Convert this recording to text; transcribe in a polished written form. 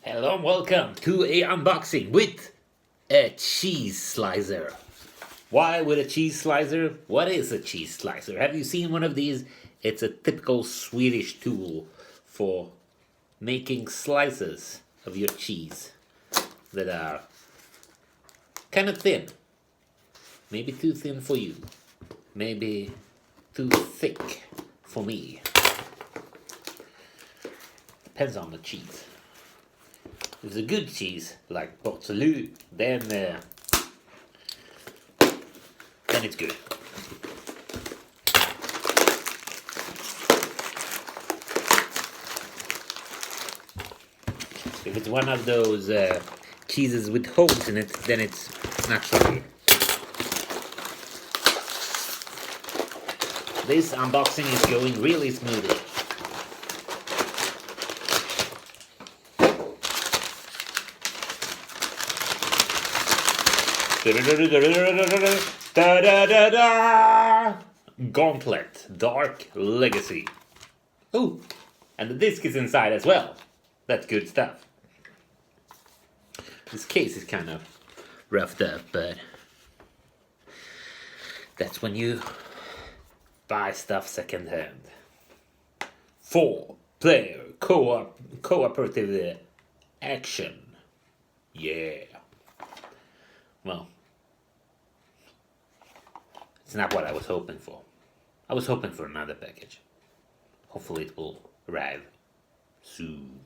Hello and welcome to a unboxing with a cheese slicer. Why with a cheese slicer? What is a cheese slicer? Have you seen one of these? It's a typical Swedish tool for making slices of your cheese that are kind of thin. Maybe too thin for you. Maybe too thick for me. Depends on the cheese. If it's a good cheese, like Portsalut, then it's good. If it's one of those cheeses with holes in it, then it's not so good. This unboxing is going really smoothly. Gauntlet Dark Legacy. Oh, and the disc is inside as well. That's good stuff. This case is kind of roughed up, but that's when you buy stuff secondhand. 4-player cooperative action. Yeah. Well, it's not what I was hoping for. I was hoping for another package. Hopefully it will arrive soon.